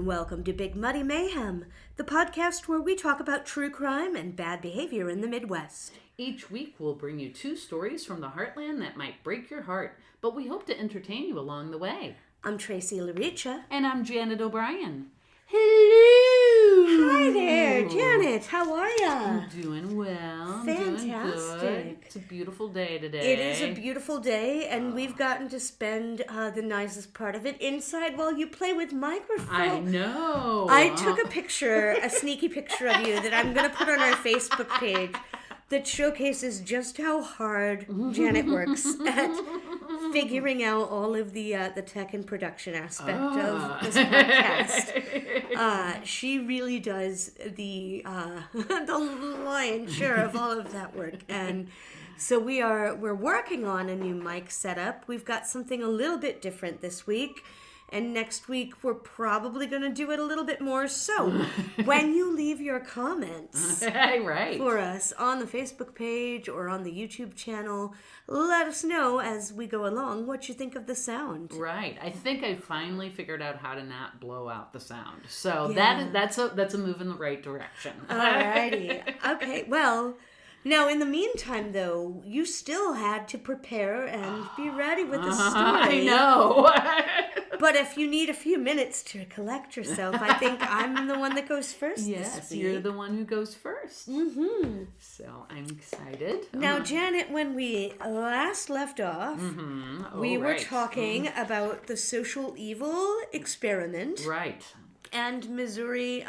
and welcome to Big Muddy Mayhem, the podcast where we talk about true crime and bad behavior in the Midwest. Each week we'll bring you 2 stories from the heartland that might break your heart, but we hope to entertain you along the way. I'm Tracey and And I'm Janet O'Brien. Hello! Hi there, Janet. How are ya? I'm doing well. Fantastic. I'm doing good. It's a beautiful day today. It is a beautiful day, and we've gotten to spend the nicest part of it inside while you play with microphones. I know. I took a picture, a sneaky picture of you that I'm going to put on our Facebook page that showcases just how hard Janet works at figuring out all of the tech and production aspect of this podcast. She really does the lion's share of all of that work, and so we're working on a new mic setup. We've got something a little bit different this week. And next week, we're probably going to do it a little bit more. So, when you leave your comments right. for us on the Facebook page or on the YouTube channel, let us know as we go along what you think of the sound. Right. I think I finally figured out how to not blow out the sound. So that's a move in the right direction. Alrighty. Okay, well... Now, in the meantime, though, you still had to prepare and be ready with the story. I know. But if you need a few minutes to collect yourself, I think I'm the one that goes first. Yes, you're the one who goes first. Mm-hmm. So I'm excited. Now, Janet, when we last left off, we were talking about the social evil experiment. Right. And Missouri...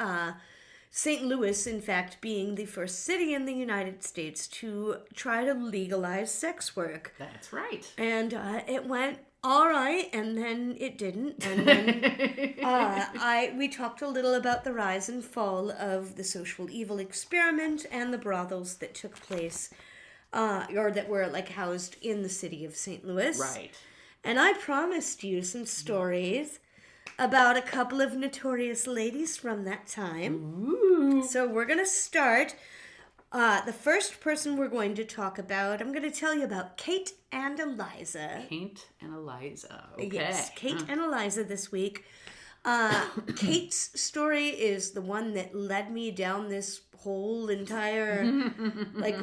St. Louis, in fact, being the first city in the United States to try to legalize sex work. That's right. And it went all right, and then it didn't. And then we talked a little about the rise and fall of the social evil experiment and the brothels that took place, or that were housed in the city of St. Louis. Right. And I promised you some stories about a couple of notorious ladies from that time. Ooh. So we're going to start. The first person we're going to talk about, I'm going to tell you about Kate and Eliza. Kate and Eliza. Okay. Yes, Kate and Eliza this week. Kate's story is the one that led me down this whole entire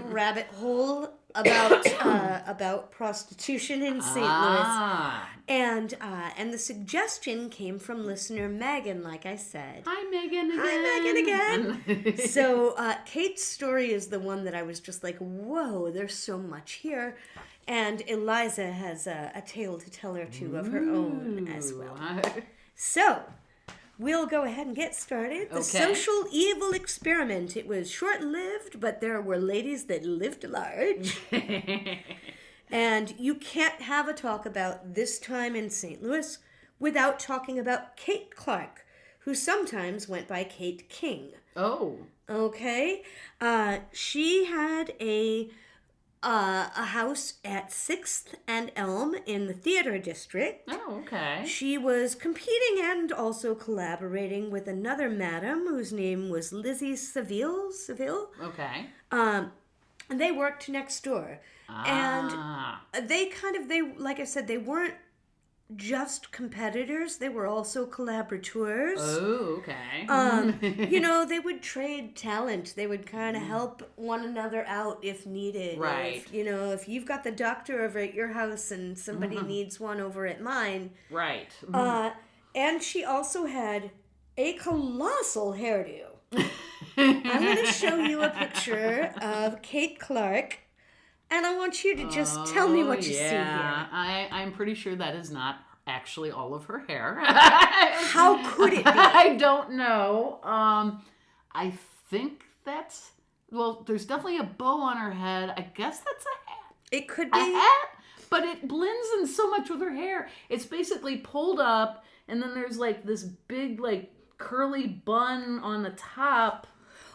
rabbit hole about prostitution in St. Louis. And the suggestion came from listener Megan, like I said. Hi, Megan again. Hi, Megan again. So Kate's story is the one that I was just like, whoa, there's so much here. And Eliza has a tale to tell or two of her own as well. So... we'll go ahead and get started. The social evil experiment. It was short-lived, but there were ladies that lived large. And you can't have a talk about this time in St. Louis without talking about Kate Clark, who sometimes went by Kate King. Oh. Okay. She had a house at 6th and Elm in the theater district. Oh, okay. She was competing and also collaborating with another madam whose name was Lizzie Seville. Okay. And they worked next door. And they like I said, they weren't just competitors. They were also collaborateurs. Oh, okay. They would trade talent. They would kind of help one another out if needed. Right. If you've got the doctor over at your house and somebody needs one over at mine. Right. And she also had a colossal hairdo. I'm going to show you a picture of Kate Clark. And I want you to just tell me what you see here. I'm pretty sure that is not actually all of her hair. How could it be? I don't know. I think that's... well, there's definitely a bow on her head. I guess that's a hat. It could be. A hat? But it blends in so much with her hair. It's basically pulled up, and then there's this big, curly bun on the top.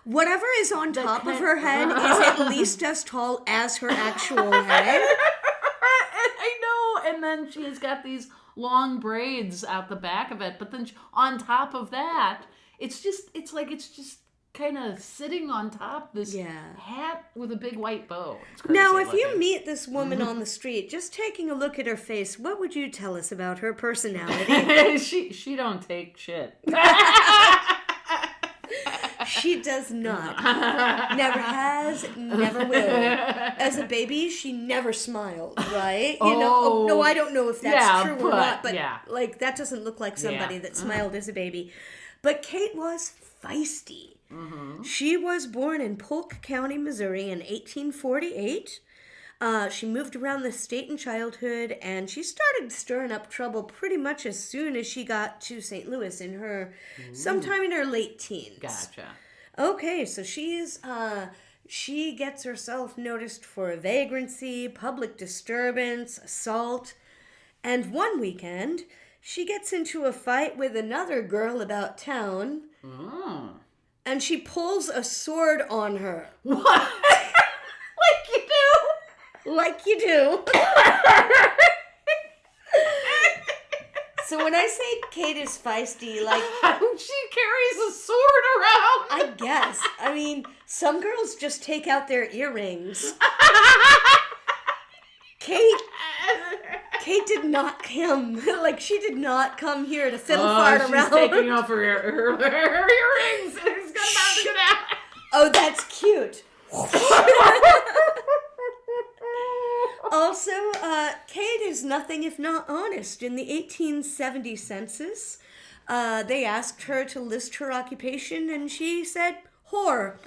Whatever is on top of her head is at least as tall as her actual head. I know. And then she's got these long braids out the back of it. But then on top of that, it's just kind of sitting on top this hat with a big white bow. It's crazy now, if looking. you meet this woman on the street, just taking a look at her face, what would you tell us about her personality? she don't take shit. She does not. Never has, never will. As a baby, she never smiled, right? You know, no, I don't know if that's true or not, but like that doesn't look like somebody that smiled as a baby. But Kate was feisty. Mm-hmm. She was born in Polk County, Missouri in 1848. She moved around the state in childhood, and she started stirring up trouble pretty much as soon as she got to St. Louis in her, sometime in her late teens. Gotcha. Okay, so she gets herself noticed for vagrancy, public disturbance, assault, and one weekend, she gets into a fight with another girl about town, and she pulls a sword on her. What? Like you do? Like you do. So when I say Kate is feisty, like... She carries a sword around. I guess. I mean, some girls just take out their earrings. Kate did not come. Like, she did not come here to fiddle fart around. She's taking off her earrings. It's about to get out. Oh, that's cute. Also, Kate is nothing if not honest. In the 1870 census, they asked her to list her occupation, and she said, whore.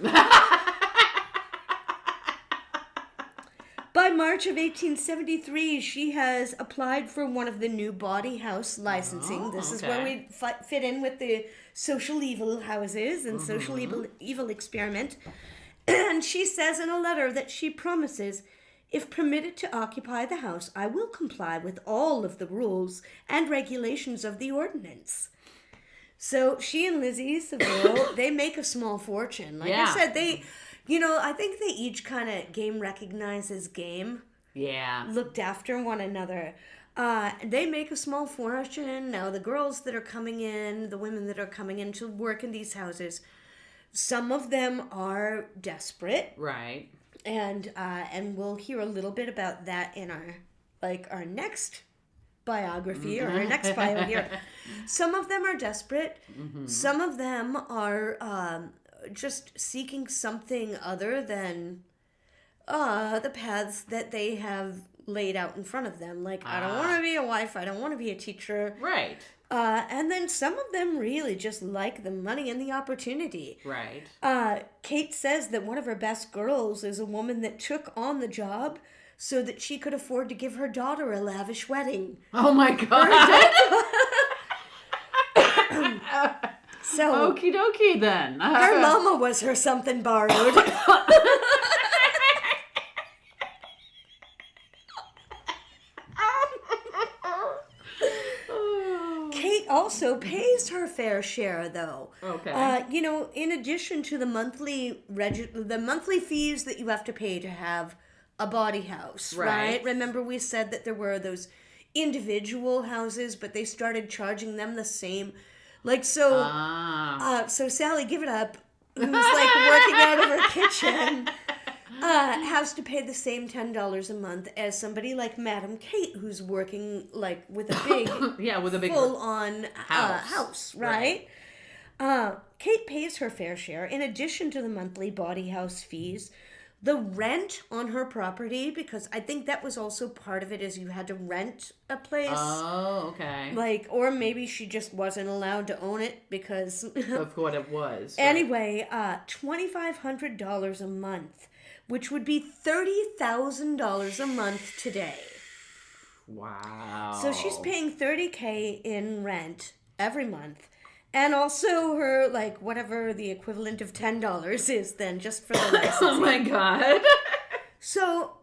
By March of 1873, she has applied for one of the new bawdy house licensing. This is where we fit in with the social evil houses and social evil experiment. And she says in a letter that she promises, if permitted to occupy the house, I will comply with all of the rules and regulations of the ordinance. So she and Lizzie Seville, they make a small fortune. Like I said, they, I think they each kind of game recognizes game. Yeah. Looked after one another. They make a small fortune. Now the girls that are coming in, the women that are coming in to work in these houses, some of them are desperate. Right. And we'll hear a little bit about that in our next biography or our next bio here. Some of them are desperate. Mm-hmm. Some of them are just seeking something other than the paths that they have laid out in front of them. Like, I don't want to be a wife. I don't want to be a teacher. Right. And then some of them really just like the money and the opportunity. Right. Kate says that one of her best girls is a woman that took on the job so that she could afford to give her daughter a lavish wedding. Oh my God. So, okie dokie then. Her mama was her something borrowed. Also pays her fair share, though. Okay. In addition to the monthly fees that you have to pay to have a bawdy house, right? Remember we said that there were those individual houses, but they started charging them the same. Like, so Sally Give It Up, who's like working out of her kitchen, has to pay the same $10 a month as somebody like Madam Kate, who's working like with a big, full-on house, right? Kate pays her fair share in addition to the monthly bawdy house fees. The rent on her property, because I think that was also part of it, is you had to rent a place. Oh, okay. Like, or maybe she just wasn't allowed to own it because of what it was. Right? Anyway, $2,500 a month, which would be $30,000 a month today. Wow. So she's paying $30,000 in rent every month. And also her, like, whatever the equivalent of $10 is then, just for the licensing. Oh my God. So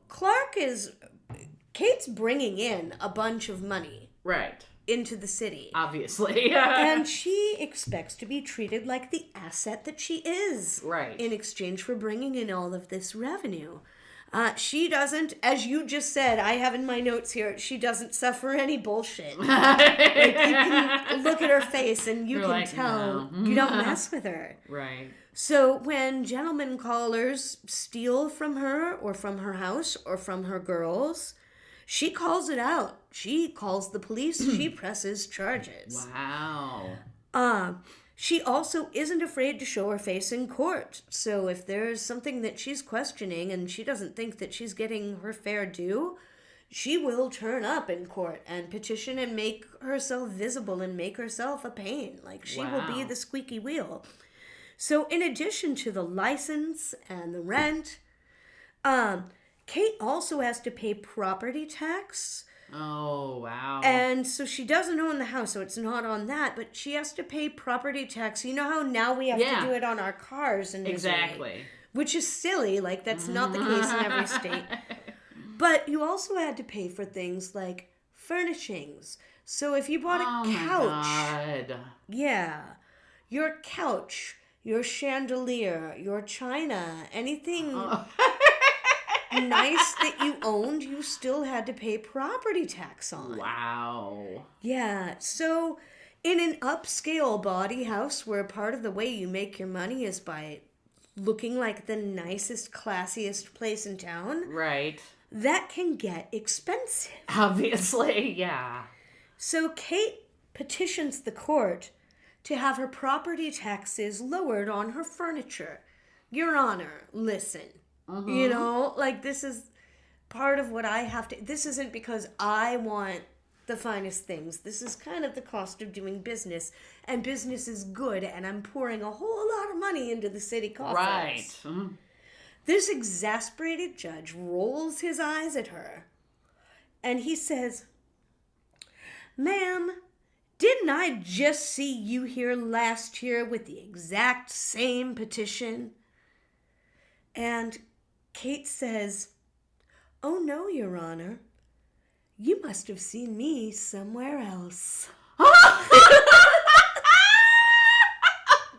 Kate's bringing in a bunch of money. Right. Into the city. Obviously. And she expects to be treated like the asset that she is. Right. In exchange for bringing in all of this revenue. She doesn't, as you just said, I have in my notes here, she doesn't suffer any bullshit. Like, you can look at her face and you can tell you don't mess with her. Right. So when gentlemen callers steal from her or from her house or from her girls, she calls it out. She calls the police. She presses charges. Wow. She also isn't afraid to show her face in court. So if there's something that she's questioning and she doesn't think that she's getting her fair due, she will turn up in court and petition and make herself visible and make herself a pain. Like, she will be the squeaky wheel. So in addition to the license and the rent, Kate also has to pay property tax. Oh, wow. And so she doesn't own the house, so it's not on that, but she has to pay property tax. You know how now we have to do it on our cars in Missouri? Exactly. Which is silly. Like, that's not the case in every state. But you also had to pay for things like furnishings. So if you bought a couch, your couch, your chandelier, your china, anything nice that you owned, you still had to pay property tax on. Wow. Yeah, so in an upscale bawdy house where part of the way you make your money is by looking like the nicest, classiest place in town. Right. That can get expensive. Obviously, yeah. So Kate petitions the court to have her property taxes lowered on her furniture. Your Honor, listen. You know, like, this is part of what I have to... This isn't because I want the finest things. This is kind of the cost of doing business. And business is good, and I'm pouring a whole lot of money into the city coffers. Right. This exasperated judge rolls his eyes at her, and he says, "Ma'am, didn't I just see you here last year with the exact same petition?" And Kate says, "Oh no, Your Honor. You must have seen me somewhere else."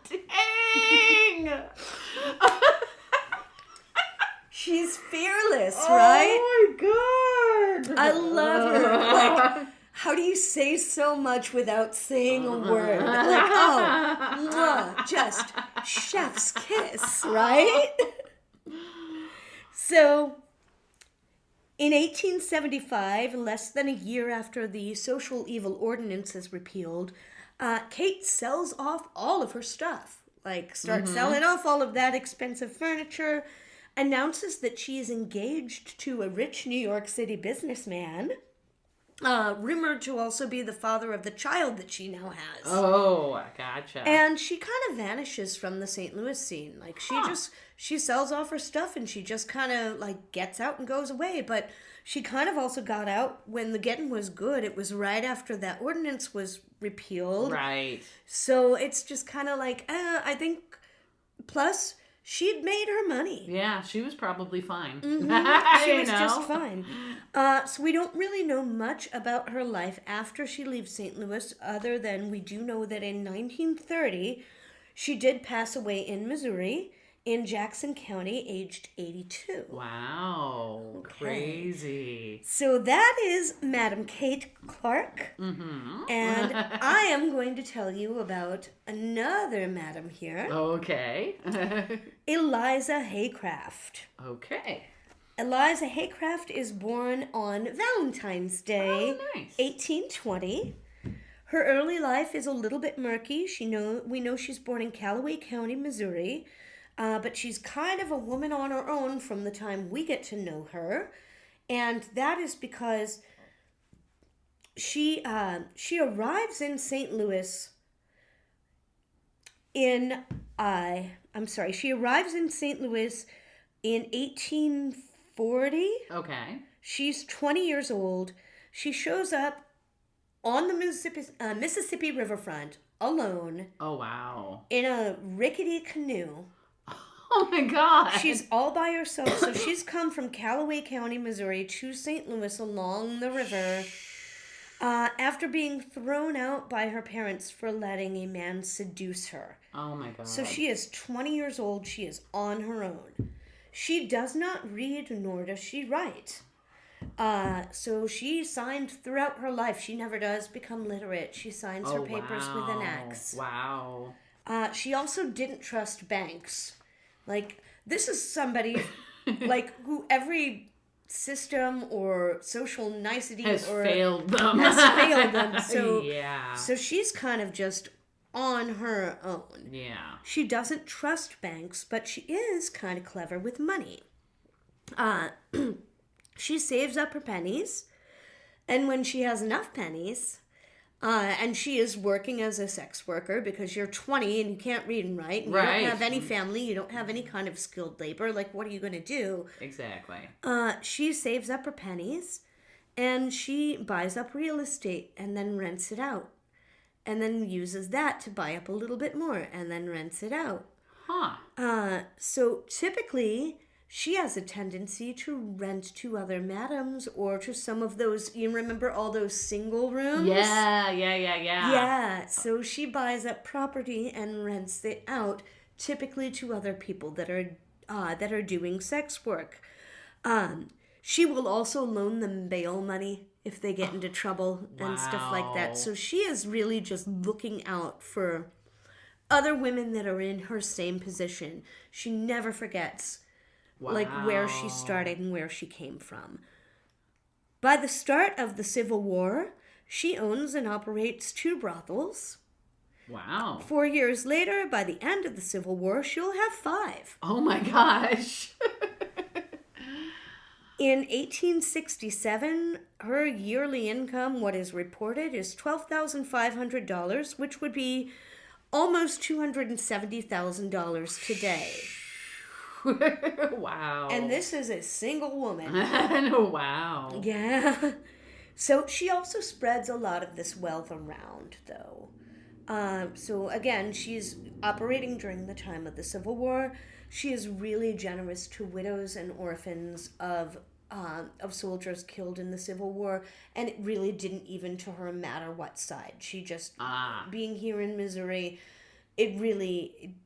Dang! She's fearless, right? Oh my God! I love her. Like, how do you say so much without saying a word? Like, oh, mwah, just chef's kiss, right? So, in 1875, less than a year after the social evil ordinance is repealed, Kate sells off all of her stuff. Like, starts selling off all of that expensive furniture, announces that she is engaged to a rich New York City businessman, rumored to also be the father of the child that she now has. Oh, gotcha. And she kind of vanishes from the St. Louis scene. Like, she sells off her stuff and she just kind of, like, gets out and goes away. But she kind of also got out when the getting was good. It was right after that ordinance was repealed. Right. So it's just kind of like, I think, plus, she'd made her money. Yeah, she was probably fine. She was just fine. So we don't really know much about her life after she leaves St. Louis, other than we do know that in 1930, she did pass away in Missouri, in Jackson County, aged 82. Wow. Okay. Crazy. So that is Madam Kate Clark. And I am going to tell you about another madam here. Okay. Eliza Haycraft. Okay. Eliza Haycraft is born on Valentine's Day, Oh, nice. 1820. Her early life is a little bit murky. We know she's born in Callaway County, Missouri. But she's kind of a woman on her own from the time we get to know her. And that is because she arrives in St. Louis she arrives in St. Louis in 1840. Okay. She's 20 years old. She shows up on the Mississippi riverfront alone. Oh, wow. In a rickety canoe. Oh my God. She's all by herself. So she's come from Callaway County, Missouri to St. Louis along the river after being thrown out by her parents for letting a man seduce her. Oh my God. So she is 20 years old. She is on her own. She does not read nor does she write. So she signed throughout her life. She never does become literate. She signs her papers with an X. Wow. She also didn't trust banks. Like, this is somebody, like, who every system or social nicety has or failed them. has failed them. So, yeah. so she's kind of just on her own. Yeah. She doesn't trust banks, but she is kind of clever with money. She saves up her pennies, and when she has enough pennies, and she is working as a sex worker because you're 20 and you can't read and write, and you don't have any family, you don't have any kind of skilled labor. Like, what are you going to do? Exactly. She saves up her pennies, and she buys up real estate and then rents it out. And then uses that to buy up a little bit more and then rents it out. Huh. So typically, she has a tendency to rent to other madams or to some of those, you remember all those single rooms? Yeah. Yeah, so she buys up property and rents it out, typically to other people that are doing sex work. She will also loan them bail money if they get into trouble and stuff like that. So she is really just looking out for other women that are in her same position. She never forgets like where she started and where she came from. By the start of the Civil War, she owns and operates 2 brothels. Wow. 4 years later, by the end of the Civil War, she'll have 5. Oh my gosh. In 1867, her yearly income, what is reported, is $12,500, which would be almost $270,000 today. Wow. And this is a single woman. Wow. Yeah. So she also spreads a lot of this wealth around, though. So again, she's operating during the time of the Civil War. She is really generous to widows and orphans of soldiers killed in the Civil War, and it really didn't even to her matter what side. She just, being here in Missouri, it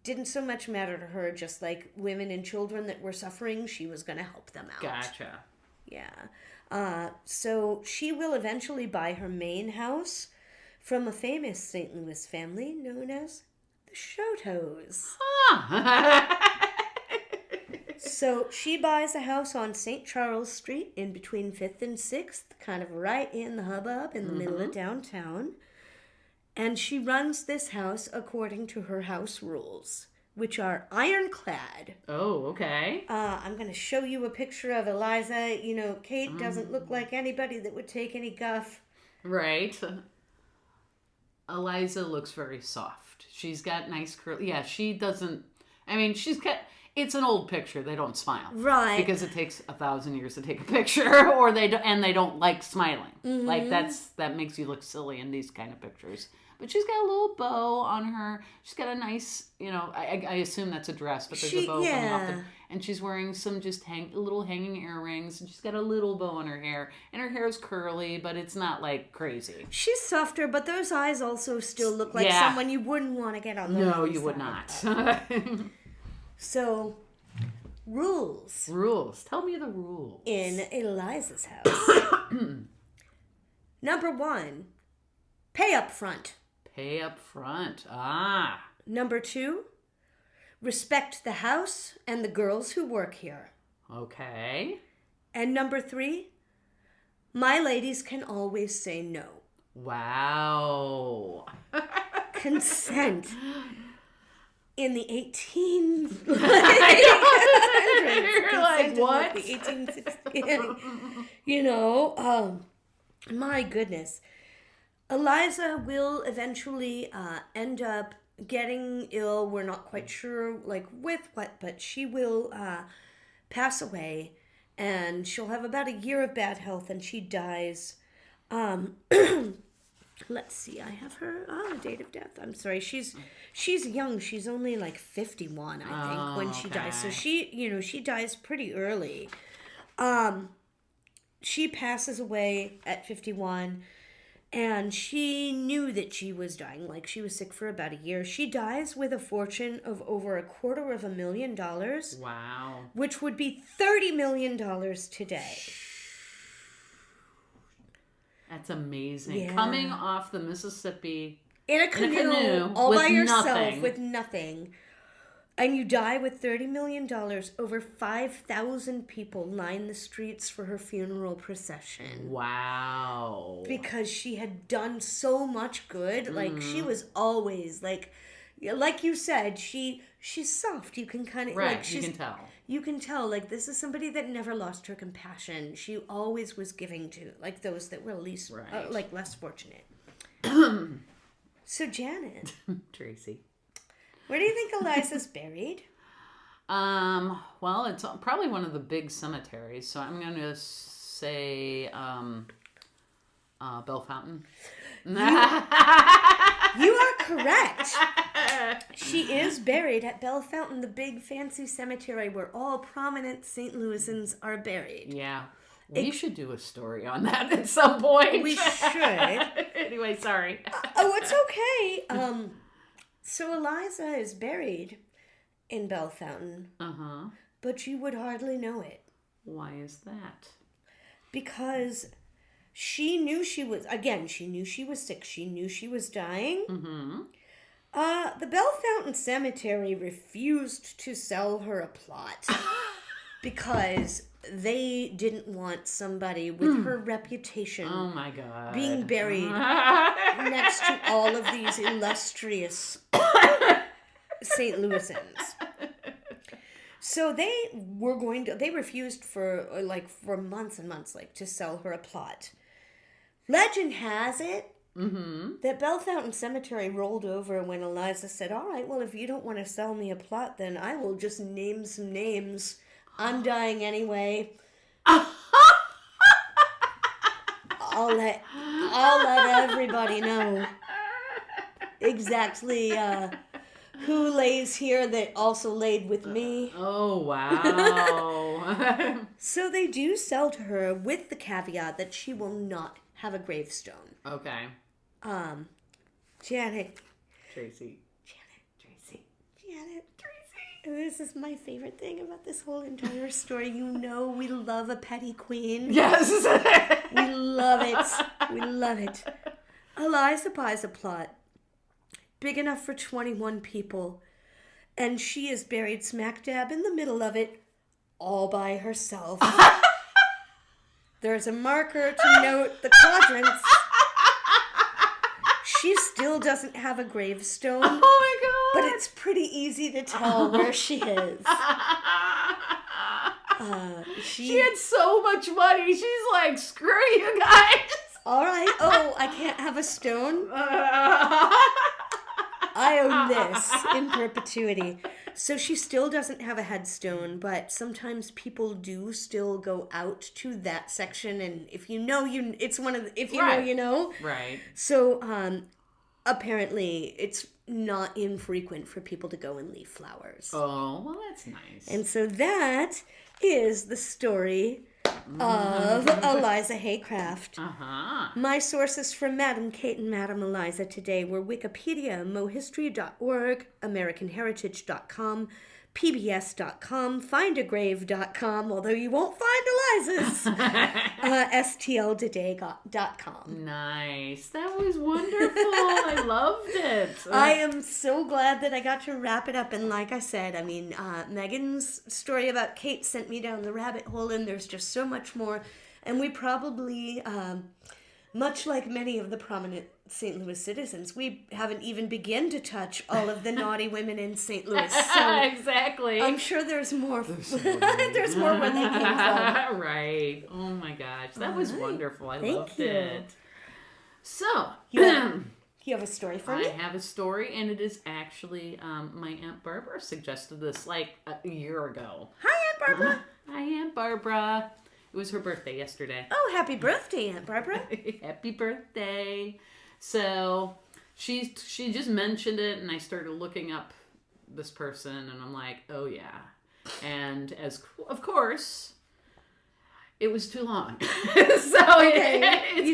didn't so much matter to her, just like women and children that were suffering, she was going to help them out. Gotcha. Yeah. So she will eventually buy her main house from a famous St. Louis family known as the Choteaus. So she buys a house on St. Charles Street in between 5th and 6th, kind of right in the hubbub in the middle of downtown. And she runs this house according to her house rules, which are ironclad. Oh, okay. I'm going to show you a picture of Eliza. You know, Kate doesn't look like anybody that would take any guff. Right. Eliza looks very soft. She's got nice curly... Yeah, she doesn't... I mean, she's got... It's an old picture. They don't smile, Right? Because it takes 1,000 years to take a picture, or they don't like smiling. Like that makes you look silly in these kind of pictures. But she's got a little bow on her. She's got a nice, I assume that's a dress, but there's a bow coming off the, and she's wearing some just little hanging earrings, and she's got a little bow on her hair, and her hair is curly, but it's not like crazy. She's softer, but those eyes also still look like someone you wouldn't want to get on the No, you would not. So, rules. Rules. Tell me the rules. In Eliza's house. Number 1, pay up front. Pay up front. Number 2, respect the house and the girls who work here. Okay. And number 3, my ladies can always say no. Wow. Consent. In the 1800s. You're like, what? The 1860s. My goodness. Eliza will eventually end up getting ill. We're not quite sure, with what, but she will pass away, and she'll have about a year of bad health, and she dies. Let's see, I have her date of death. I'm sorry, she's young. She's only 51, I think, when she dies. So she dies pretty early. She passes away at 51, and she knew that she was dying. She was sick for about a year. She dies with a fortune of over $250,000. Wow. Which would be $30 million today. That's amazing. Yeah. Coming off the Mississippi in a canoe all by yourself nothing. with nothing. And you die with $30 million. Over 5,000 people lined the streets for her funeral procession. Wow. Because she had done so much good. Like, she was always, like you said, she's soft. You can kind of... Right, like, you can tell. You can tell, like, this is somebody that never lost her compassion. She always was giving to, like, those that were least, less fortunate. So, Janet. Tracy. Where do you think Eliza's buried? Well, it's probably one of the big cemeteries, so I'm going to say, Bell Fountain. You are correct. She is buried at Bell Fountain, the big fancy cemetery where all prominent St. Louisans are buried. Yeah. We should do a story on that at some point. We should. Anyway, sorry. Oh, it's okay. So Eliza is buried in Bell Fountain. Uh-huh. But you would hardly know it. Why is that? Because she knew she was sick. She knew she was dying. Mm-hmm. The Bell Fountain Cemetery refused to sell her a plot because they didn't want somebody with her reputation oh my God. being buried next to all of these illustrious St. Louisans. So they refused for months and months, to sell her a plot. Legend has it that Bell Fountain Cemetery rolled over when Eliza said, all right, well, if you don't want to sell me a plot, then I will just name some names. I'm dying anyway. I'll let everybody know exactly who lays here that also laid with me. Oh, wow. So they do sell to her with the caveat that she will not have a gravestone. Okay. Janet. Tracy. This is my favorite thing about this whole entire story. You know we love a petty queen. Yes. We love it. We love it. Eliza buys a plot big enough for 21 people, and she is buried smack dab in the middle of it, all by herself. There's a marker to note the quadrants. She still doesn't have a gravestone. Oh my God. But it's pretty easy to tell where she is. She had so much money. She's like, screw you guys. All right. Oh, I can't have a stone? I own this in perpetuity. So she still doesn't have a headstone, but sometimes people do still go out to that section, and if you know, it's one of the, if you know, you know. Right. So apparently it's not infrequent for people to go and leave flowers. Oh, well, that's nice. And so that is the story of Eliza Haycraft. Uh-huh. My sources from Madam Kate and Madam Eliza today were Wikipedia, mohistory.org, americanheritage.com, pbs.com, findagrave.com, although you won't find Eliza's, stltoday.com. Nice. That was wonderful. I loved it. I am so glad that I got to wrap it up. And like I said, I mean, Megan's story about Kate sent me down the rabbit hole, and there's just so much more. And we probably, much like many of the prominent St. Louis citizens, we haven't even begun to touch all of the naughty women in St. Louis. So exactly. I'm sure there's more. There's more where they came from. Right. Oh my gosh. That was wonderful. I loved it. So, you have a story for me? I have a story, and it is actually my Aunt Barbara suggested this like a year ago. Hi, Aunt Barbara. Hi, Aunt Barbara. It was her birthday yesterday. Oh, happy birthday, Aunt Barbara. Happy birthday. So she just mentioned it, and I started looking up this person, and I'm like, oh yeah. And of course, it was too long. So it's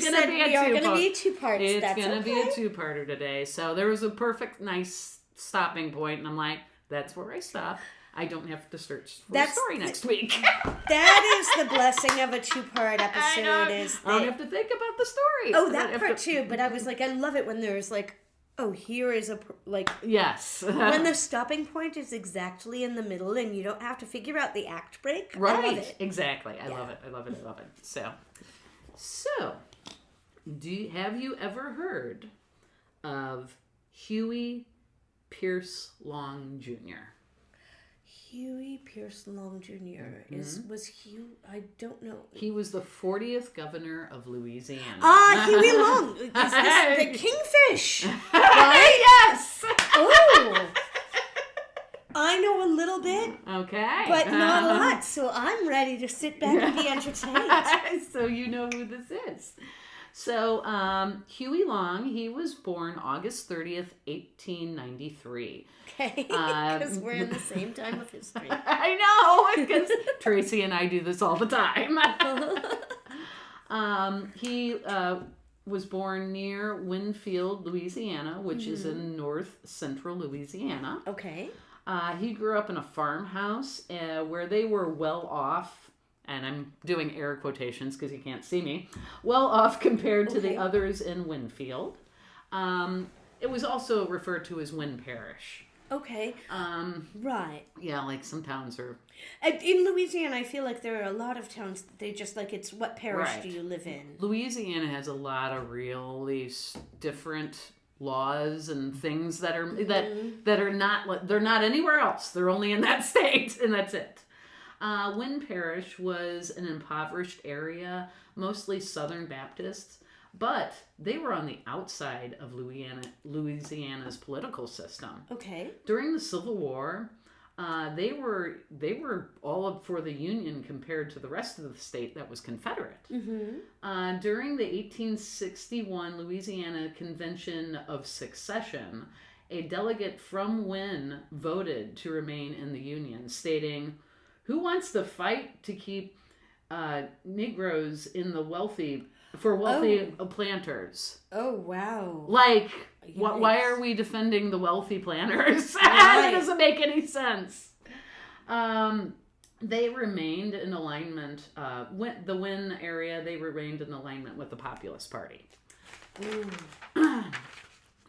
going to be two parts. It's going to be a two-parter today. So there was a perfect, nice stopping point, and I'm like, that's where I stop. I don't have to search for a story next week. That is the blessing of a two-part episode. I don't have to think about the story. Oh, that part too. But I was like, I love it when there's like oh, here is Yes. when the stopping point is exactly in the middle and you don't have to figure out the act break. Right. I love it. Exactly. I love it. I love it. I love it. So, have you ever heard of Huey Pierce Long Jr.? Huey Pierce Long Jr. Was Hugh? I don't know. He was the 40th governor of Louisiana. Ah, Huey Long. Is this the kingfish? Right? Yes. Oh, I know a little bit, Okay. but not a lot. So I'm ready to sit back and be entertained. So you know who this is. So Huey Long, he was born August 30th, 1893. Okay, because we're in the same time of history. I know, because Tracey and I do this all the time. He was born near Winfield, Louisiana, which is in north central Louisiana. Okay. He grew up in a farmhouse where they were well off, and I'm doing air quotations because you can't see me, well off compared to the others in Winfield. It was also referred to as Wynn Parish. Okay. Right. Yeah, like some towns are... In Louisiana, I feel like there are a lot of towns that they just like, it's what parish Right. do you live in? Louisiana has a lot of really different laws and things that are not, they're not anywhere else. They're only in that state, and that's it. Wynn Parish was an impoverished area, mostly Southern Baptists, but they were on the outside of Louisiana's political system. Okay. During the Civil War, they were all up for the Union compared to the rest of the state that was Confederate. Mm-hmm. During the 1861 Louisiana Convention of Secession, a delegate from Wynn voted to remain in the Union, stating, "Who wants to fight to keep Negroes in the wealthy planters?" Oh, wow. Like, Yikes. why are we defending the wealthy planters? Right. That doesn't make any sense. They remained in alignment, the Wynn area, they remained in alignment with the Populist Party.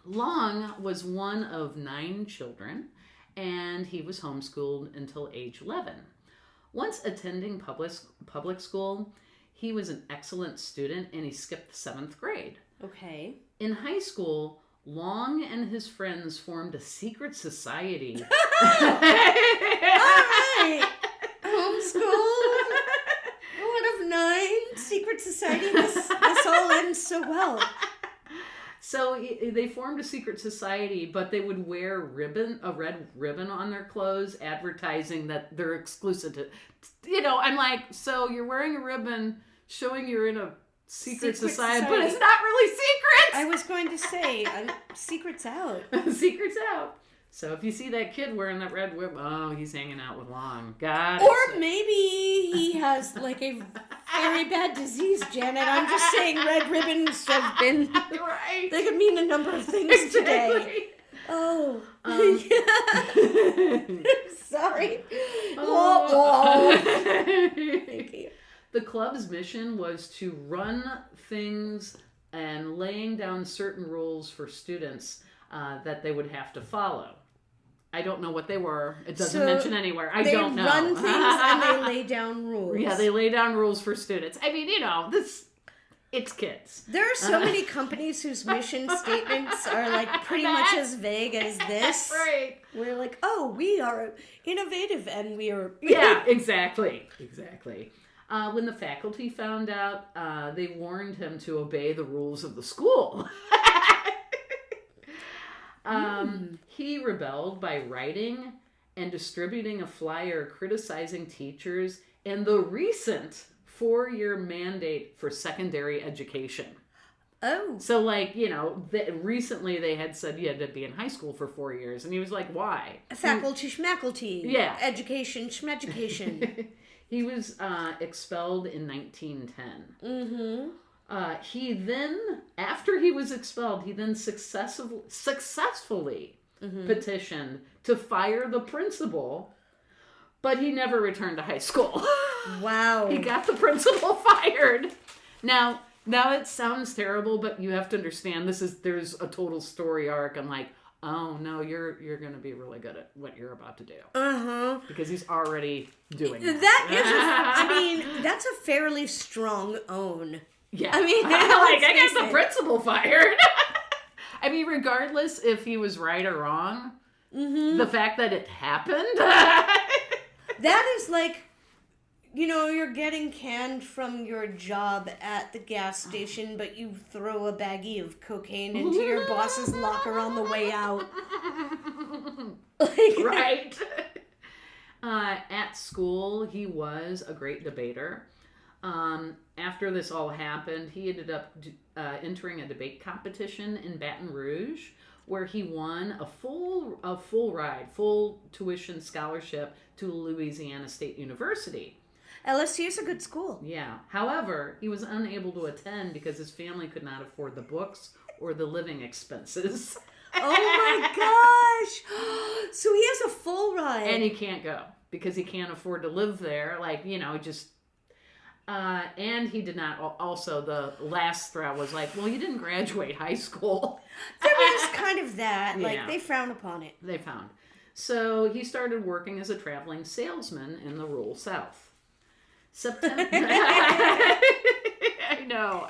Long was one of 9 children, and he was homeschooled until age 11. Once attending public school, he was an excellent student, and he skipped the 7th grade. Okay. In high school, Long and his friends formed a secret society. All right. Homeschool. One of 9. Secret society. This all ends so well. So they formed a secret society, but they would wear a red ribbon on their clothes, advertising that they're exclusive to, I'm like, so you're wearing a ribbon showing you're in a secret society, but it's not really secret. I was going to say, secret's out. Secret's out. So if you see that kid wearing that red ribbon, oh, he's hanging out with Long. God. Or maybe he has like a very bad disease, Janet. I'm just saying red ribbons have been... Right. They could mean a number of things today. Oh. Sorry. Thank you. The club's mission was to run things and laying down certain rules for students that they would have to follow. I don't know what they were. It doesn't mention anywhere. I don't know. They run things and they lay down rules. Yeah, they lay down rules for students. I mean, it's kids. There are so many companies whose mission statements are like pretty much as vague as this. Right. We're like, oh, we are innovative and we are... Yeah, exactly. When the faculty found out, they warned him to obey the rules of the school. He rebelled by writing and distributing a flyer criticizing teachers and the recent 4-year mandate for secondary education. Oh. So, recently they had said you had to be in high school for 4 years, and he was like, why? Faculty schmaculty. Yeah. Education schmeducation. He was expelled in 1910. Mm-hmm. He then, after he was expelled, he then successfully petitioned to fire the principal, but he never returned to high school. Wow. He got the principal fired. Now, Now it sounds terrible, but you have to understand there's a total story arc. I'm like, oh no, you're gonna be really good at what you're about to do. Because he's already doing that. That's a fairly strong own. Yeah. I mean, I got the principal fired. I mean, regardless if he was right or wrong, the fact that it happened. That is like, you're getting canned from your job at the gas station, but you throw a baggie of cocaine into your boss's locker on the way out. Right. At school, he was a great debater. After this all happened, he ended up entering a debate competition in Baton Rouge, where he won a full tuition scholarship to Louisiana State University. LSU is a good school. Yeah. However, he was unable to attend because his family could not afford the books or the living expenses. Oh my gosh! So he has a full ride. And he can't go because he can't afford to live there. And he did not. Also, the last threat was like, well, you didn't graduate high school. There is kind of that. Like, they frown upon it. They found. So he started working as a traveling salesman in the rural South. September. I know.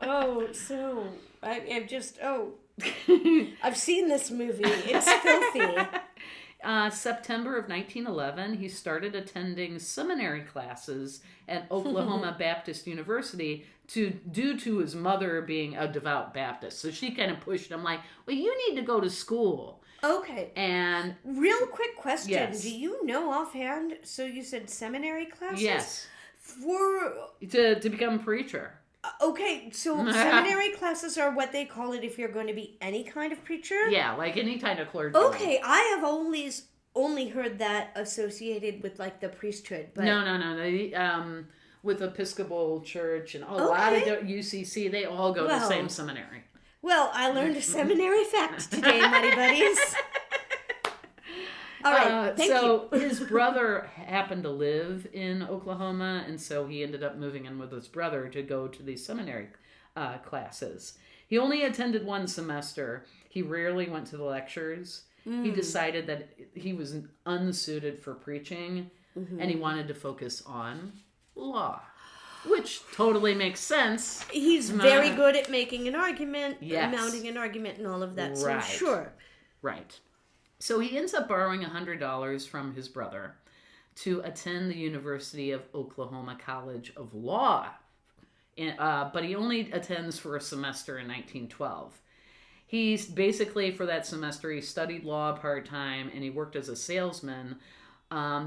Oh, so I've just I've seen this movie. It's filthy. September of 1911, he started attending seminary classes at Oklahoma Baptist University due to his mother being a devout Baptist. So she kind of pushed him like, well, you need to go to school. Okay. And real quick question. Yes. Do you know offhand, so you said seminary classes? Yes. To become a preacher. Okay, so seminary classes are what they call it if you're going to be any kind of preacher? Yeah, like any kind of clergy. Okay, I have only heard that associated with like the priesthood. But... No. They, with Episcopal Church and a lot of UCC, they all go to the same seminary. Well, I learned a seminary fact today, Muddy Buddies. All right, thank you. His brother happened to live in Oklahoma, and so he ended up moving in with his brother to go to these seminary classes. He only attended one semester. He rarely went to the lectures. He decided that he was unsuited for preaching, and he wanted to focus on law, which totally makes sense. He's very good at making an argument, yes. mounting an argument, and all of that. Right. So sure. Right. So he ends up borrowing $100 from his brother to attend the University of Oklahoma College of Law. But he only attends for a semester in 1912. He's basically, for that semester, he studied law part-time and he worked as a salesman.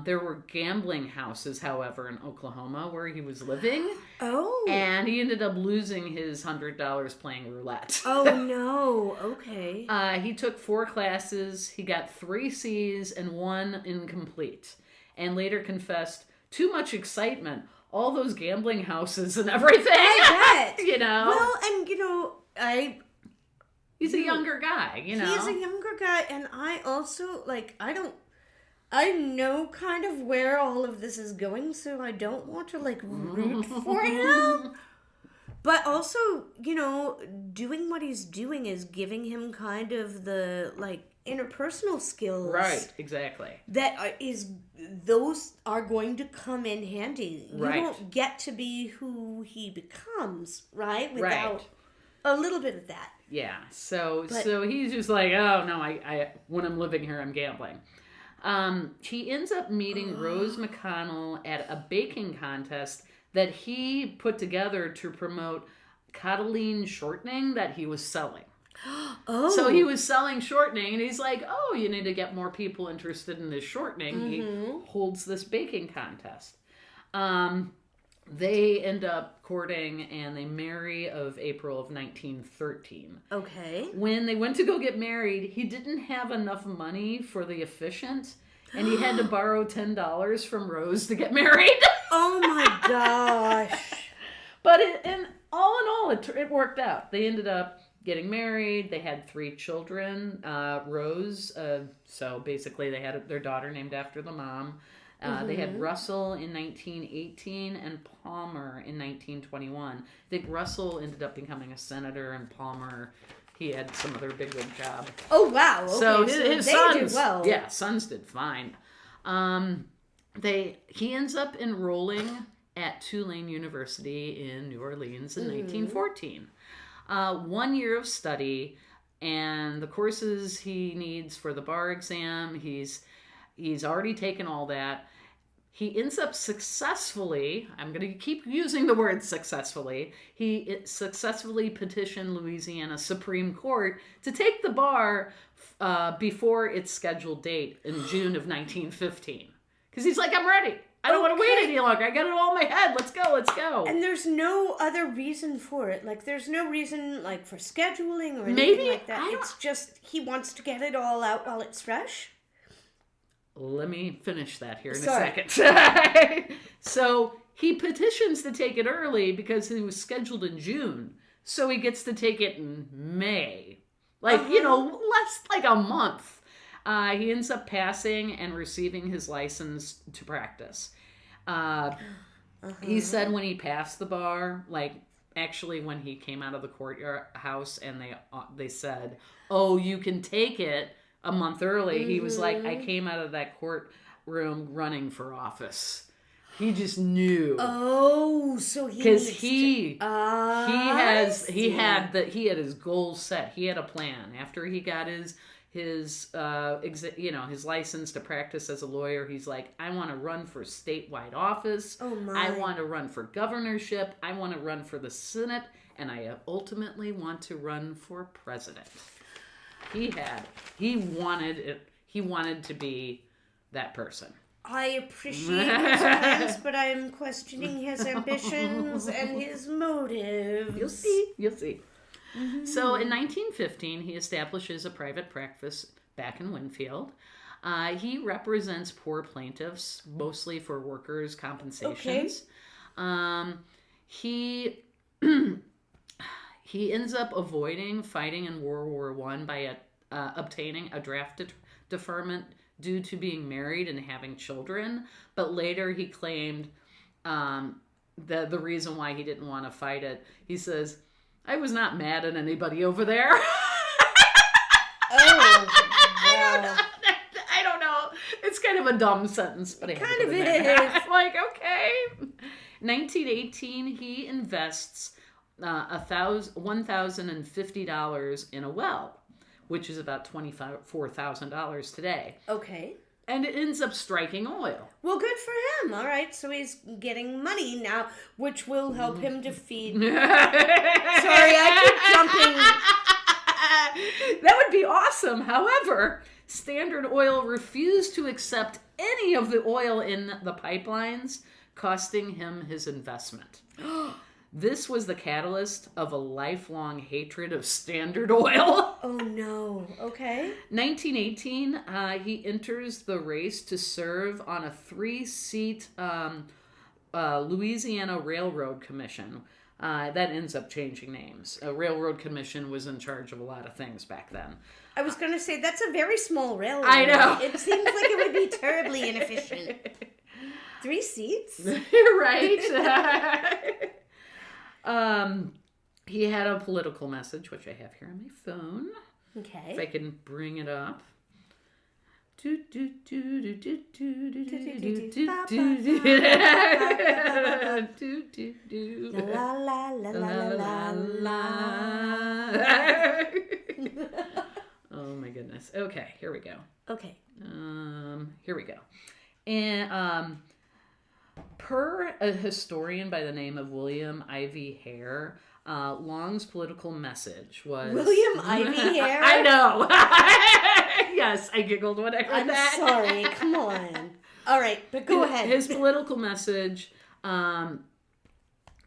There were gambling houses, however, in Oklahoma where he was living. Oh. And he ended up losing his $100 playing roulette. Oh, no. Okay. He took 4 classes. He got 3 C's and 1 incomplete. And later confessed, too much excitement. All those gambling houses and everything. I bet. Well, and, he's a younger guy, He's a younger guy, and I also, I know kind of where all of this is going, so I don't want to, root for him. But also, doing what he's doing is giving him kind of the, interpersonal skills. Right, exactly. Those are going to come in handy. You Right. don't get to be who he becomes, right? Without a little bit of that. Yeah, so he's just like, oh, no, I when I'm living here, I'm gambling. He ends up meeting Rose McConnell at a baking contest that he put together to promote Cottolene shortening that he was selling. Oh. So he was selling shortening, and he's like, oh, you need to get more people interested in this shortening. He holds this baking contest. They end up courting, and they marry of April of 1913. Okay. When they went to go get married, he didn't have enough money for the officiant, and he had to borrow $10 from Rose to get married. Oh my gosh. But in all, it worked out. They ended up getting married. They had 3 children. Rose, so basically they had their daughter named after the mom. They had Russell in 1918 and Palmer in 1921. I think Russell ended up becoming a senator, and Palmer, he had some other bigwig job. Oh, wow. Okay. So his they sons, did well. Yeah, sons did fine. He ends up enrolling at Tulane University in New Orleans in 1914. 1 year of study, and the courses he needs for the bar exam, he's already taken all that. He ends up successfully, I'm going to keep using the word successfully, he successfully petitioned Louisiana Supreme Court to take the bar before its scheduled date in June of 1915. Because he's like, I'm ready. I don't want to wait any longer. I got it all in my head. Let's go. And there's no other reason for it. Like, there's no reason, like, for scheduling or anything like that. It's just he wants to get it all out while it's fresh. Let me finish that here in a second. So he petitions to take it early because it was scheduled in June. So he gets to take it in May. Like, less like a month. He ends up passing and receiving his license to practice. He said when he passed the bar, like actually when he came out of the courthouse and they said, "Oh, you can take it a month early." He was like, "I came out of that courtroom running for office." He just knew. Oh, so he had his goals set. He had a plan after he got his license to practice as a lawyer. He's like, I want to run for statewide office. Oh my. I want to run for governorship. I want to run for the Senate, and I ultimately want to run for president. He wanted to be that person. I appreciate his plans, but I am questioning his ambitions and his motives. You'll see. Mm-hmm. So in 1915, he establishes a private practice back in Winfield. He represents poor plaintiffs, mostly for workers' compensations. Okay. He ends up avoiding fighting in World War I by obtaining a draft deferment due to being married and having children. But later he claimed the reason why he didn't want to fight it. He says, I was not mad at anybody over there. Wow. I don't know. It's kind of a dumb sentence, but it kind of is. Like, okay. 1918, he invests $1,050 in a well, which is about $24,000 today. Okay. And it ends up striking oil. Well, good for him. All right, so he's getting money now, which will help him to feed. Sorry, I keep jumping. That would be awesome. However, Standard Oil refused to accept any of the oil in the pipelines, costing him his investment. This was the catalyst of a lifelong hatred of Standard Oil. Oh, no. Okay. 1918, he enters the race to serve on a 3-seat Louisiana Railroad Commission. That ends up changing names. A railroad commission was in charge of a lot of things back then. I was going to say, that's a very small railroad. I know. It seems like it would be terribly inefficient. 3 seats? Right. He had a political message, which I have here on my phone. Okay. If I can bring it up. La la la la la la. Oh my goodness. Okay, here we go. Okay. Here we go. And per a historian by the name of William Ivy Hare, Long's political message was... William Ivy Hare? I know. Yes, I giggled when I heard that. I'm sorry. Come on. All right, but go ahead. His political message,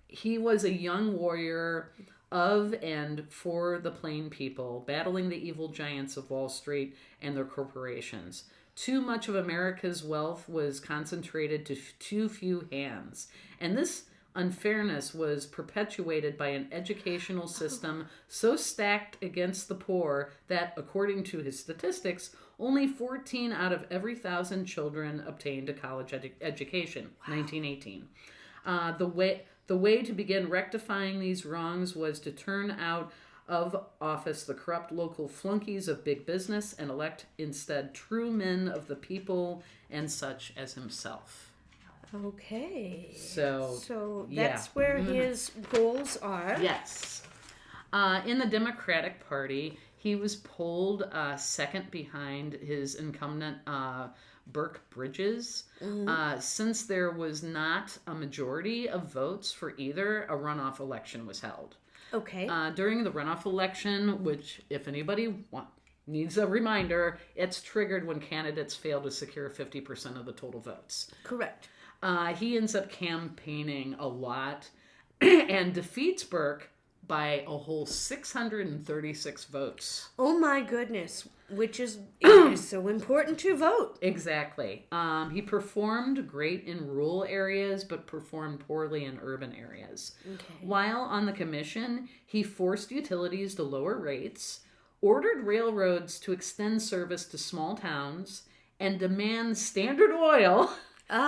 he was a young warrior of and for the plain people, battling the evil giants of Wall Street and their corporations. Too much of America's wealth was concentrated to too few hands. And this unfairness was perpetuated by an educational system so stacked against the poor that, according to his statistics, only 14 out of every 1,000 children obtained a college education. Wow. 1918. The way to begin rectifying these wrongs was to turn out of office the corrupt local flunkies of big business and elect instead true men of the people and such as himself. Okay. So that's where his goals are. Yes. In the Democratic Party, he was polled second behind his incumbent Burke Bridges. Since there was not a majority of votes for either, a runoff election was held. Okay. During the runoff election, which, if anybody needs a reminder, it's triggered when candidates fail to secure 50% of the total votes. Correct. He ends up campaigning a lot and defeats Burke by a whole 636 votes. Oh my goodness, which is it is so important to vote. Exactly. He performed great in rural areas, but performed poorly in urban areas. Okay. While on the commission, he forced utilities to lower rates, ordered railroads to extend service to small towns, and demand Standard Oil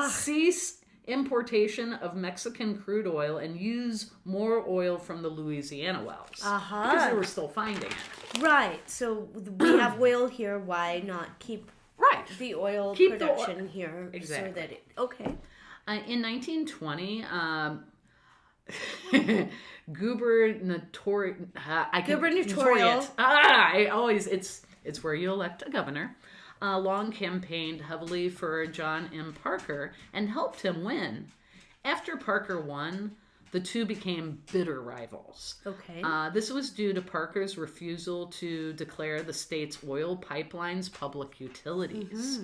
cease importation of Mexican crude oil and use more oil from the Louisiana wells. Because they were still finding it. Right. So we have oil here. Why not keep the oil production here? Exactly. So that it... Okay. In 1920, gubernatorial. It's where you elect a governor. Long campaigned heavily for John M. Parker and helped him win. After Parker won, the two became bitter rivals. Okay. This was due to Parker's refusal to declare the state's oil pipelines public utilities.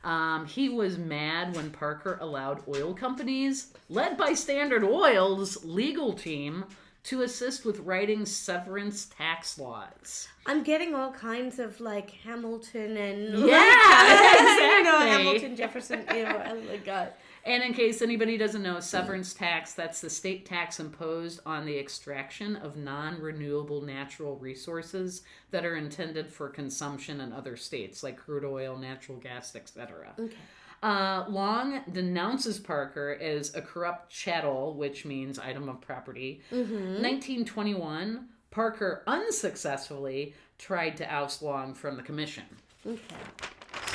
Mm-hmm. He was mad when Parker allowed oil companies, led by Standard Oil's legal team, to assist with writing severance tax laws. I'm getting all kinds of like Hamilton and exactly. Hamilton, Jefferson, oh my God. And in case anybody doesn't know, severance tax, that's the state tax imposed on the extraction of non-renewable natural resources that are intended for consumption in other states, like crude oil, natural gas, etc. Okay. Long denounces Parker as a corrupt chattel, which means item of property. 1921, Parker unsuccessfully tried to oust Long from the commission. Okay.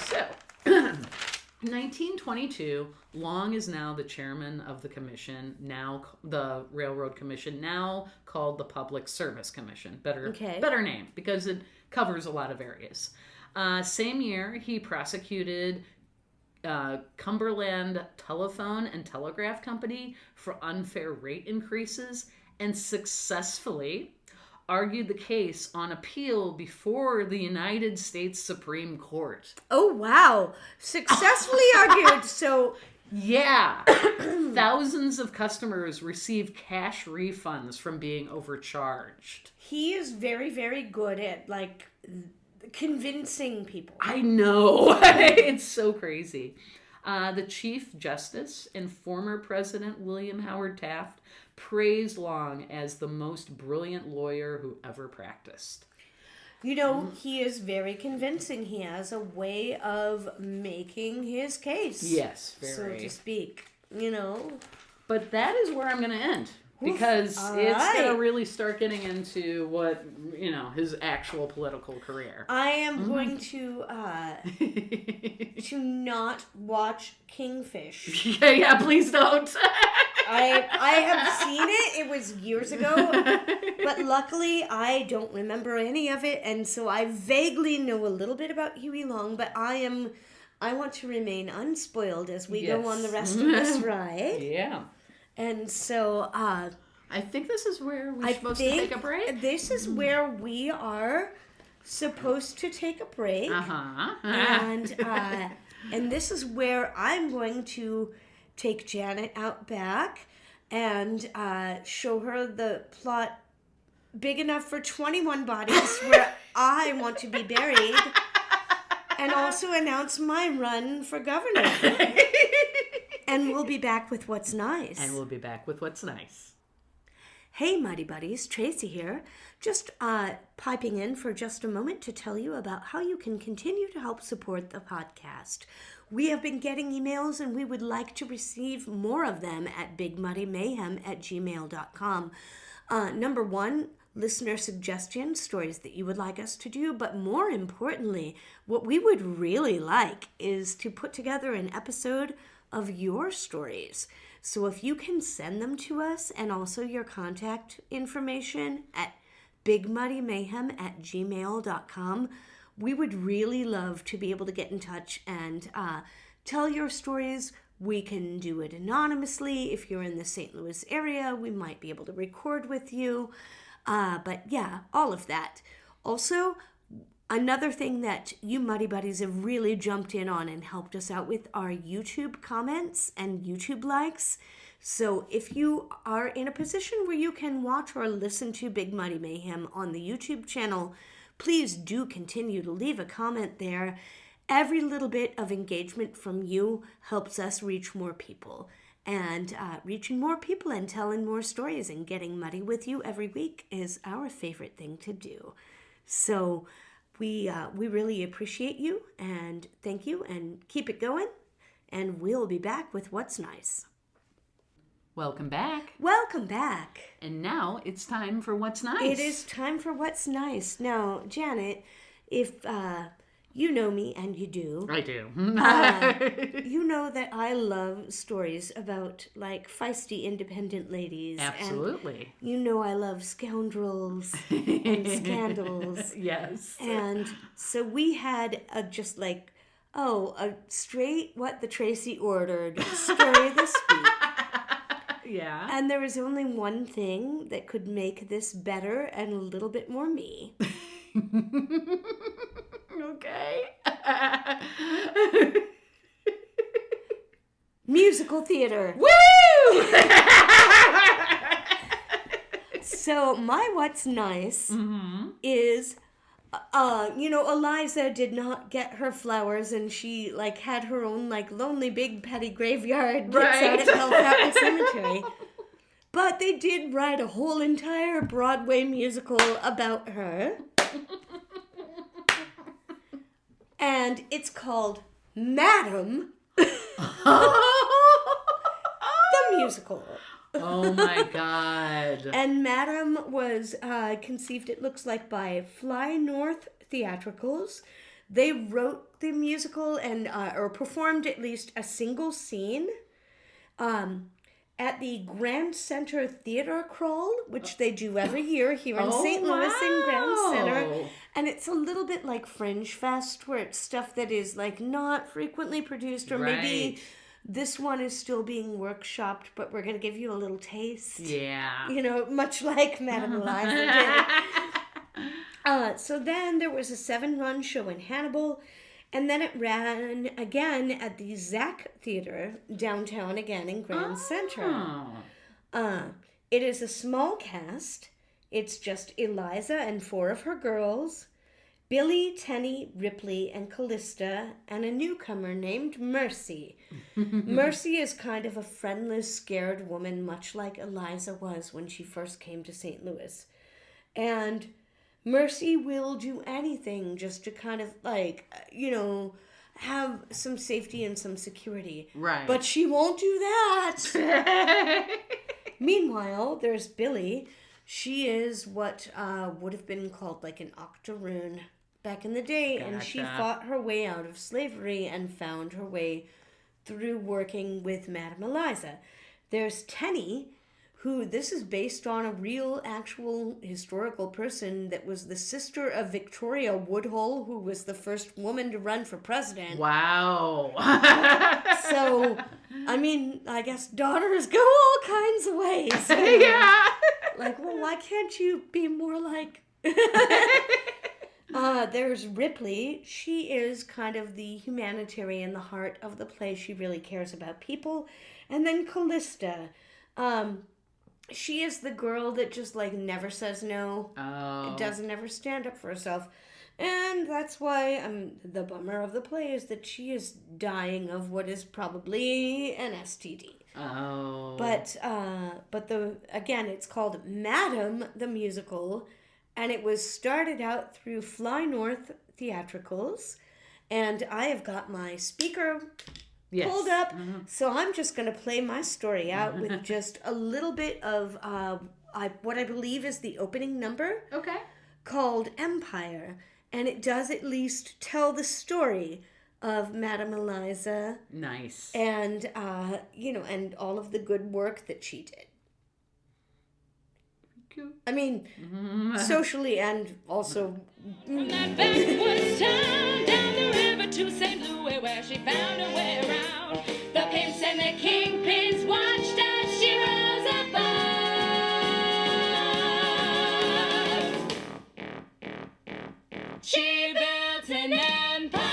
So, 1922, Long is now the chairman of the commission, now the Railroad Commission, now called the Public Service Commission. Better name, because it covers a lot of areas. Same year, he prosecuted Cumberland Telephone and Telegraph Company for unfair rate increases and successfully argued the case on appeal before the United States Supreme Court. Oh, wow. Successfully argued. So, yeah. Thousands of customers received cash refunds from being overcharged. He is very, very good at, like, convincing people. I know. It's so crazy. The Chief Justice and former President William Howard Taft praised Long as the most brilliant lawyer who ever practiced. You know, he is very convincing. He has a way of making his case. Yes, very. So to speak, you know. But that is where I'm going to end. Because it's going to really start getting into what, his actual political career. I am going to not watch Kingfish. Yeah, please don't. I have seen it. It was years ago. But luckily, I don't remember any of it. And so I vaguely know a little bit about Huey Long. But I want to remain unspoiled as we go on the rest of this ride. Yeah. And so, I think this is where we're supposed to take a break. This is where we are supposed to take a break. And this is where I'm going to take Janet out back and show her the plot big enough for 21 bodies where I want to be buried, and also announce my run for governor. And we'll be back with What's Nice. And we'll be back with What's Nice. Hey, Mighty Buddies, Tracey here. Just piping in for just a moment to tell you about how you can continue to help support the podcast. We have been getting emails and we would like to receive more of them at bigmuddymayhem@gmail.com. Number one, listener suggestions, stories that you would like us to do, but more importantly, what we would really like is to put together an episode of your stories. So if you can send them to us and also your contact information at bigmuddymayhem@gmail.com, we would really love to be able to get in touch and tell your stories. We can do it anonymously. If you're in the St. Louis area, we might be able to record with you. But yeah, all of that. Also, another thing that you Muddy Buddies have really jumped in on and helped us out with are YouTube comments and YouTube likes. So if you are in a position where you can watch or listen to Big Muddy Mayhem on the YouTube channel, please do continue to leave a comment there. Every little bit of engagement from you helps us reach more people. And reaching more people and telling more stories and getting muddy with you every week is our favorite thing to do. So we really appreciate you and thank you and keep it going. And we'll be back with What's Nice. Welcome back. Welcome back. And now it's time for What's Nice. It is time for What's Nice. Now, Janet, if you know me, and you do. I do. You know that I love stories about, like, feisty, independent ladies. Absolutely. And you know I love scoundrels and scandals. Yes. And so we had a straight what the Tracey ordered story this week. Yeah. And there was only one thing that could make this better and a little bit more me. Okay. Musical theater. Woo! So my What's Nice is, Eliza did not get her flowers and she, had her own, lonely big petty graveyard that's out at Bell Fountain Cemetery. But they did write a whole entire Broadway musical about her. And it's called Madam, the musical. Oh my God. And Madam was conceived, it looks like, by Fly North Theatricals. They wrote the musical and or performed at least a single scene at the Grand Center Theater Crawl, which they do every year here in St. Louis in Grand Center. And it's a little bit like Fringe Fest, where it's stuff that is not frequently produced, or maybe this one is still being workshopped, but we're going to give you a little taste. Yeah. Much like Madame Eliza did. So then there was a 7-run show in Hannibal, and then it ran again at the Zach Theater downtown again in Grand Center. It is a small cast. It's just Eliza and 4 of her girls, Billy, Tenny, Ripley, and Callista, and a newcomer named Mercy. Mercy is kind of a friendless, scared woman, much like Eliza was when she first came to St. Louis. And Mercy will do anything just to kind of, have some safety and some security. Right. But she won't do that. Meanwhile, there's Billy. She is what would have been called an octoroon back in the day, and she fought her way out of slavery and found her way through working with Madame Eliza. There's Tenny, who this is based on a real, actual, historical person that was the sister of Victoria Woodhull, who was the first woman to run for president. Wow. So, I guess daughters go all kinds of ways. Yeah. Why can't you be more like... There's Ripley. She is kind of the humanitarian, the heart of the play. She really cares about people. And then Callista. She is the girl that just, never says no. Oh. Doesn't ever stand up for herself. And that's why the bummer of the play is that she is dying of what is probably an STD. Oh. But again, it's called Madam the Musical, and it was started out through Fly North Theatricals, and I have got my speaker pulled up, so I'm just going to play my story out with just a little bit of what I believe is the opening number. Okay. Called Empire, and it does at least tell the story of Madame Eliza. Nice. And, and all of the good work that she did. Cute. I mean, socially and also... From that backwoods town down the river to St. Louis, where she found her way around. The pimps and the kingpins watched as she rose above. She built an empire.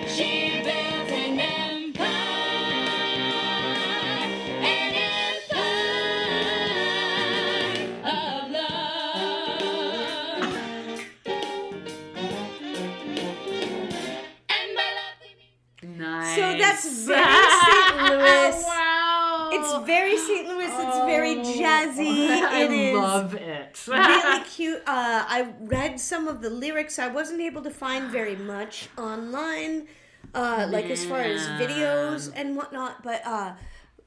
She built an empire. An empire of love. And my lovely music. Nice. So that's very St. Louis. Wow. It's very St. Louis. It's very jazzy. I It is love it. really cute. I read some of the lyrics. I wasn't able to find very much online, like as far as videos and whatnot. But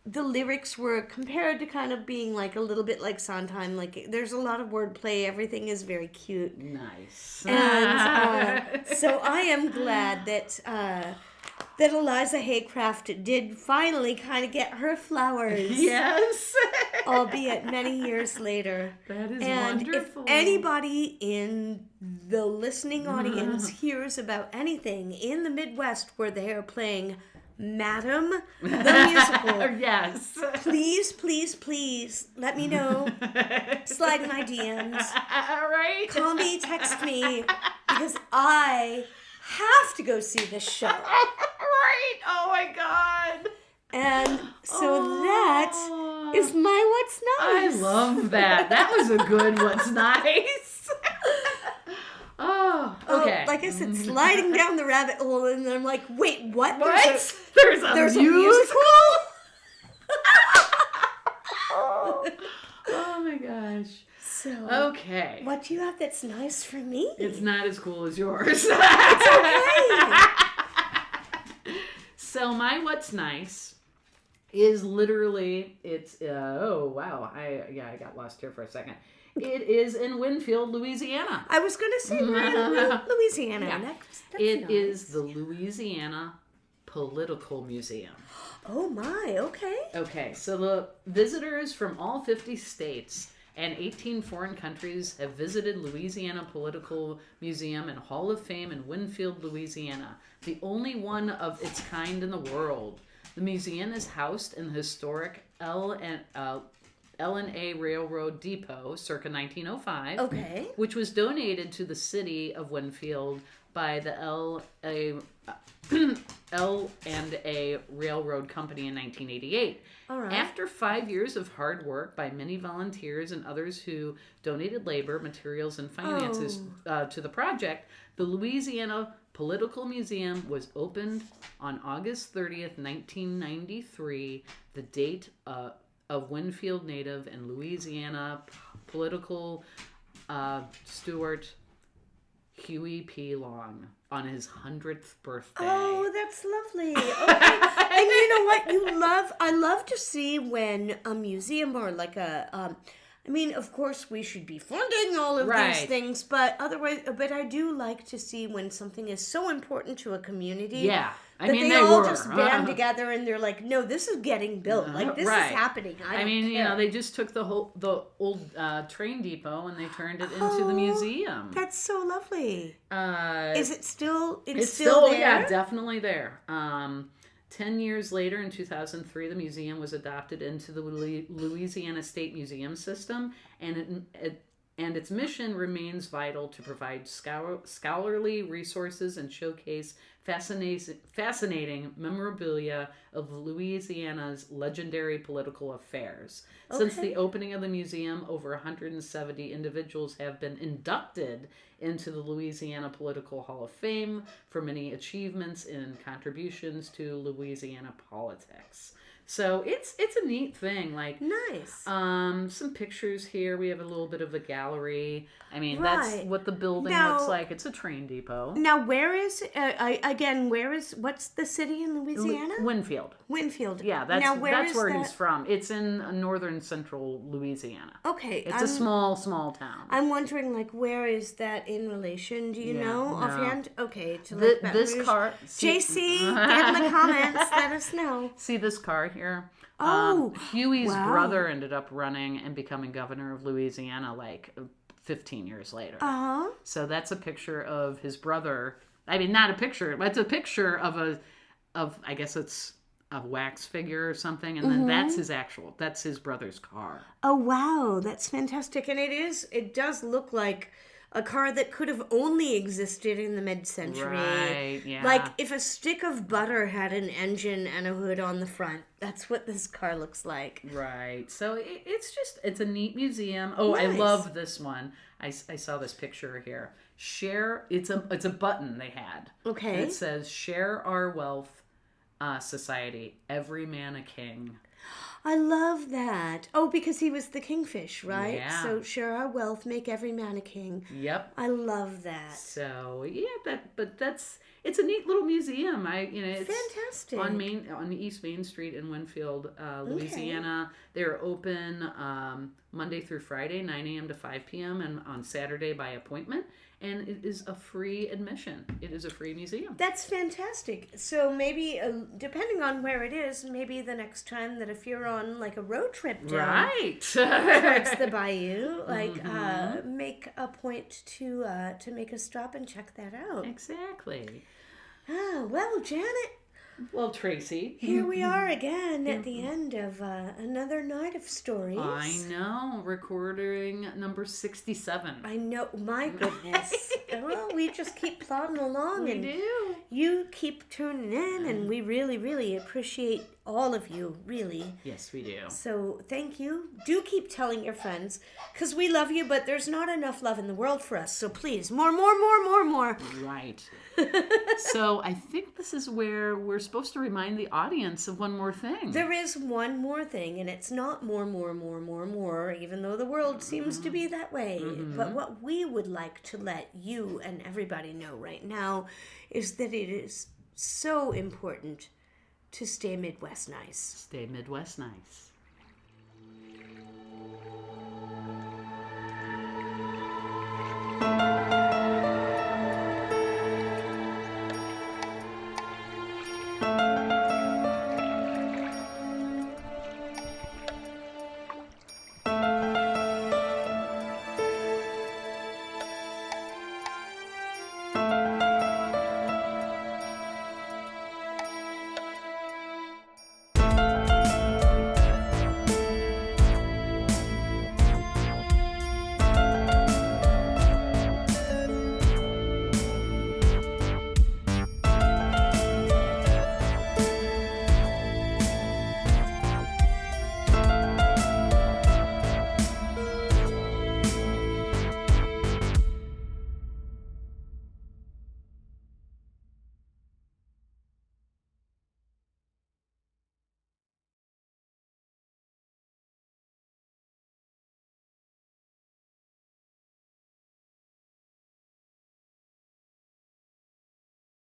the lyrics were compared to kind of being like a little bit like Sondheim. Like there's a lot of wordplay. Everything is very cute. Nice. And so I am glad that Eliza Haycraft did finally kind of get her flowers. Yes. Albeit many years later. That is and wonderful. if anybody in the listening audience hears about anything in the Midwest where they are playing Madam the Musical, Yes. please, please, please let me know. Slide in my DMs. Right? Call me, text me, because I have to go see this show. Right. Oh my God. And so that is my What's I Nice. love that. That was a good What's Nice. Oh, okay. Like I said, sliding down the rabbit hole, and then I'm like, wait, what? What? There's There's a musical? Oh my gosh. So, Okay. what do you have that's nice for me? It's not as cool as yours. Okay. So my What's Nice is literally, oh wow, I got lost here for a second. It is in Winfield, Louisiana. I was going to say we're in Louisiana. Yeah. That's It nice. is the Louisiana Political Museum. Oh my, okay. Okay, so the visitors from all 50 states and 18 foreign countries have visited Louisiana Political Museum and Hall of Fame in Winfield, Louisiana, the only one of its kind in the world. The museum is housed in the historic L&A Railroad Depot circa 1905, Okay. which was donated to the city of Winfield by the L&A Railroad Company in 1988. All right. After 5 years of hard work by many volunteers and others who donated labor, materials, and finances to the project, the Louisiana Political Museum was opened on August 30th, 1993, the date of Winfield native and Louisiana political steward Huey P. Long on his 100th birthday. Oh, that's lovely. Okay. And you know what? I love to see when a museum or like I mean, of course, we should be funding all of these things, but I do like to see when something is so important to a community. Yeah. I that mean, they they all were. just band together and they're like, no, this is getting built. Like, this is happening. I mean, you know, they just took the old train depot and they turned it into the museum. That's so lovely. Is it still? It's still there? Yeah, definitely there. 10 years later, in 2003, the museum was adopted into the Louisiana State Museum system, and its mission remains vital to provide scholarly resources and showcase fascinating memorabilia of Louisiana's legendary political affairs. Since the opening of the museum, over 170 individuals have been inducted into the Louisiana Political Hall of Fame for many achievements and contributions to Louisiana politics. So it's a neat thing. Like, nice. Some pictures here. We have a little bit of the gallery. I mean, Right. that's what the building Now- looks like. It's a train depot. Now, what's the city in Louisiana? Winfield. Winfield. Yeah, that's now, where that's is where that? he's from. It's in northern central Louisiana. Okay. It's a small town. I'm wondering, like, where is that in relation? Do you know no. offhand? Okay, to Lake Baton This Rouge. car. JC, get in the comments. Let us know. See this car here? Oh, Huey's wow. brother ended up running and becoming governor of Louisiana like 15 years later. Uh-huh. So that's a picture of his brother. I mean, not a picture. It's a picture of I guess it's a wax figure or something, and then that's his brother's car. Oh, wow. That's fantastic. And it does look like a car that could have only existed in the mid-century. Right, yeah. Like, if a stick of butter had an engine and a hood on the front, that's what this car looks like. Right. So it's a neat museum. Oh, I Nice. love this one. I saw this picture here. It's a button they had. Okay. And it says, "Share our wealth, society. Every man a king." I love that. Oh, because he was the kingfish, right? Yeah. So share our wealth, make every man a king. Yep. I love that. So yeah, it's a neat little museum. It's Fantastic. on East Main Street in Winfield, Louisiana. They're open Monday through Friday, 9 a.m. to 5 p.m. and on Saturday by appointment. And it is a free admission. It is a free museum. That's fantastic. So maybe, depending on where it is, maybe the next time that if you're on like a road trip down Right. towards the bayou, like make a point to make a stop and check that out. Exactly. Ah, well, Janet, Well, Tracy. here we are again at the end of another night of stories. I know. Recording number 67. I know, my goodness. Well, we just keep plodding along, We and do. you keep tuning in, and we really, really appreciate all of you, really. Yes, we do. So thank you. Do keep telling your friends, because we love you, but there's not enough love in the world for us. So please, more. Right. So I think this is where we're supposed to remind the audience of one more thing. There is one more thing, and it's not more, even though the world seems to be that way. But what we would like to let you and everybody know right now is that it is so important to stay Midwest nice. Stay Midwest nice.